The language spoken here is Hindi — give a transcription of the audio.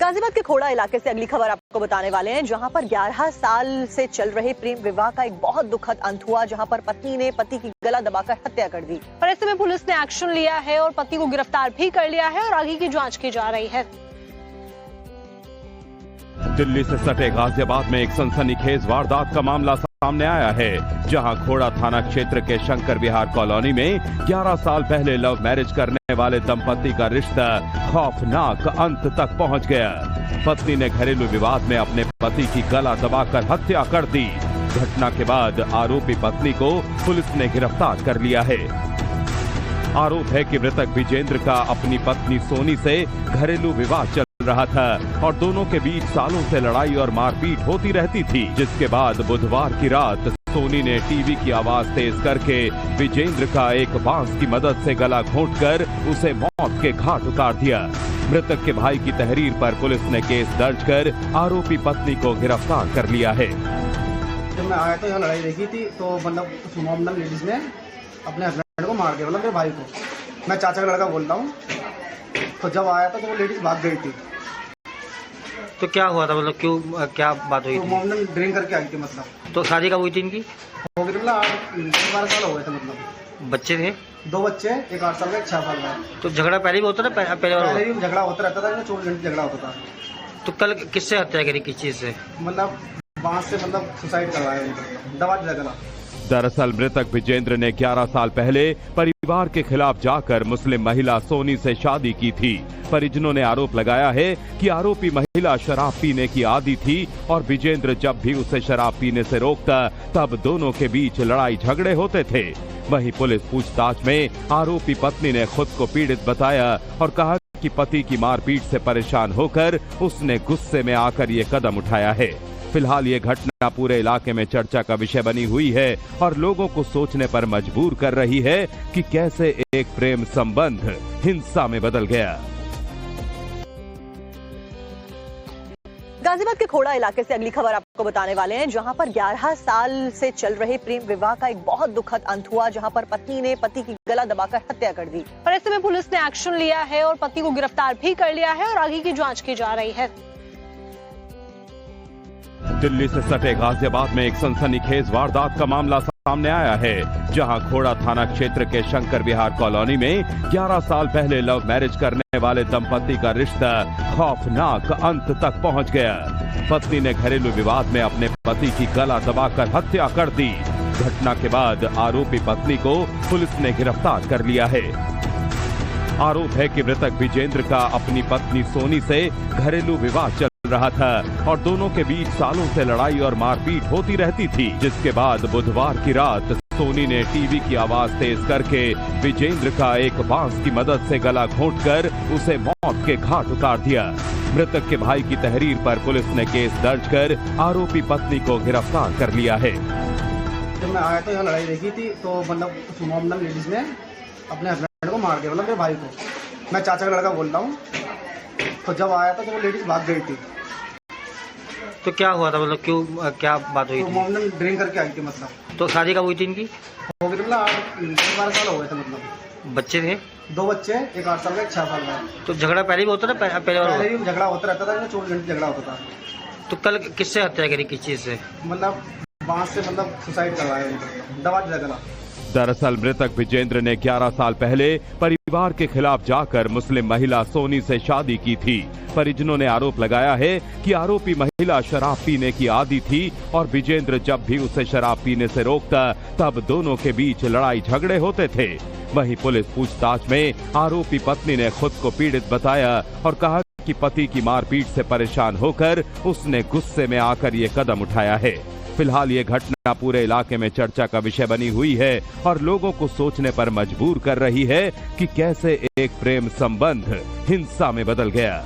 गाजियाबाद के खोड़ा इलाके से अगली खबर आपको बताने वाले हैं, जहां पर 11 साल से चल रहे प्रेम विवाह का एक बहुत दुखद अंत हुआ, जहां पर पत्नी ने पति की गला दबाकर हत्या कर दी। और ऐसे में पुलिस ने एक्शन लिया है और पति को गिरफ्तार भी कर लिया है और आगे की जांच की जा रही है। दिल्ली से सटे गाजियाबाद में एक सनसनीखेज वारदात का मामला सामने आया है, जहां खोड़ा थाना क्षेत्र के शंकर विहार कॉलोनी में 11 साल पहले लव मैरिज करने वाले दंपति का रिश्ता खौफनाक अंत तक पहुंच गया। पत्नी ने घरेलू विवाद में अपने पति की गला दबाकर हत्या कर दी। घटना के बाद आरोपी पत्नी को पुलिस ने गिरफ्तार कर लिया है। आरोप है कि मृतक विजेंद्र का अपनी पत्नी सोनी से घरेलू विवाद चल रहा था और दोनों के बीच सालों से लड़ाई और मारपीट होती रहती थी, जिसके बाद बुधवार की रात सोनी ने टीवी की आवाज तेज करके विजेंद्र का एक बांस की मदद से गला घोंटकर उसे मौत के घाट उतार दिया। मृतक के भाई की तहरीर पर पुलिस ने केस दर्ज कर आरोपी पत्नी को गिरफ्तार कर लिया है। जब मैं आया तो यहाँ लड़ाई देखी थी, तो मतलब मोहम्मद लेडीज ने अपने हस्बैंड को मार दिया, मतलब मेरे भाई को। मैं चाचा का लड़का बोलता हूँ। तो जब आया था तो वो लेडीज भाग गई थी। तो क्या हुआ था, मतलब क्यों, क्या बात हुई तो थी? मोहम्मद ड्रिंक करके आई थी। मतलब तो शादी कब हुई थी इनकी? हो गई, मतलब 8-12 साल हो गए थे। मतलब बच्चे थे? 2 बच्चे, एक 8 साल का, एक 6 साल का। तो झगड़ा पहले भी होता था? पहले पहले भी झगड़ा होता रहता था, 24 घंटे झगड़ा होता था। तो कल किससे हत्या करी, किस चीज से? मतलब बांस से, मतलब सुसाइड करवाया, दबा दिया गला। दरअसल मृतक विजेंद्र ने 11 साल पहले परिवार के खिलाफ जाकर मुस्लिम महिला सोनी से शादी की थी। परिजनों ने आरोप लगाया है कि आरोपी महिला शराब पीने की आदी थी और विजेंद्र जब भी उसे शराब पीने से रोकता तब दोनों के बीच लड़ाई झगड़े होते थे। वहीं पुलिस पूछताछ में आरोपी पत्नी ने खुद को पीड़ित बताया और कहा कि पति की मारपीट से परेशान होकर उसने गुस्से में आकर ये कदम उठाया है। फिलहाल ये घटना पूरे इलाके में चर्चा का विषय बनी हुई है और लोगों को सोचने पर मजबूर कर रही है कि कैसे एक प्रेम संबंध हिंसा में बदल गया। गाजियाबाद के खोड़ा इलाके से अगली खबर आपको बताने वाले हैं, जहां पर 11 साल से चल रहे प्रेम विवाह का एक बहुत दुखद अंत हुआ, जहां पर पत्नी ने पति की गला दबाकर हत्या कर दी। और ऐसे में पुलिस ने एक्शन लिया है और पति को गिरफ्तार भी कर लिया है और आगे की जांच की जा रही है। दिल्ली से सटे गाजियाबाद में एक सनसनीखेज वारदात का मामला सामने आया है, जहां खोड़ा थाना क्षेत्र के शंकर विहार कॉलोनी में 11 साल पहले लव मैरिज करने वाले दंपति का रिश्ता खौफनाक अंत तक पहुंच गया। पत्नी ने घरेलू विवाद में अपने पति की गला दबाकर हत्या कर दी। घटना के बाद आरोपी पत्नी को पुलिस ने गिरफ्तार कर लिया है। आरोप है कि मृतक विजेंद्र का अपनी पत्नी सोनी से घरेलू विवाद चल रहा था और दोनों के बीच सालों से लड़ाई और मारपीट होती रहती थी, जिसके बाद बुधवार की रात सोनी ने टीवी की आवाज तेज करके विजेंद्र का एक बांस की मदद से गला घोंटकर उसे मौत के घाट उतार दिया। मृतक के भाई की तहरीर पर पुलिस ने केस दर्ज कर आरोपी पत्नी को गिरफ्तार कर लिया है। जब मैं आया तो यहाँ लड़ाई देखी थी, तो मतलब मोहम्मद लेडीज ने अपने हस्बैंड को मार दिया, मतलब मेरे भाई को। मैं चाचा का लड़का बोलता हूँ। तो जब आया था तो वो लेडीज भाग गई थी। तो क्या हुआ था, मतलब क्यों, क्या बात हुई तो थी? मोहम्मद ड्रिंक करके आई थी। मतलब तो शादी कब हुई थी इनकी? हो गई, मतलब 8-12 साल हो गए थे। मतलब बच्चे थे? 2 बच्चे, एक 8 साल का, एक 6 साल का। तो झगड़ा पहले भी होता था? पहले भी झगड़ा होता रहता था, 24 घंटे झगड़ा होता था। तो कल किससे हत्या करी, किस चीज से? मतलब बांस से, मतलब सुसाइड करवाया, दबा दिया गला। दरअसल मृतक विजेंद्र ने 11 साल पहले परिवार के खिलाफ जाकर मुस्लिम महिला सोनी से शादी की थी। परिजनों ने आरोप लगाया है कि आरोपी महिला शराब पीने की आदी थी और विजेंद्र जब भी उसे शराब पीने से रोकता तब दोनों के बीच लड़ाई झगड़े होते थे। वहीं पुलिस पूछताछ में आरोपी पत्नी ने खुद को पीड़ित बताया और कहा कि पति की मारपीट से परेशान होकर उसने गुस्से में आकर ये कदम उठाया है। फिलहाल ये घटना पूरे इलाके में चर्चा का विषय बनी हुई है और लोगों को सोचने पर मजबूर कर रही है कि कैसे एक प्रेम संबंध हिंसा में बदल गया।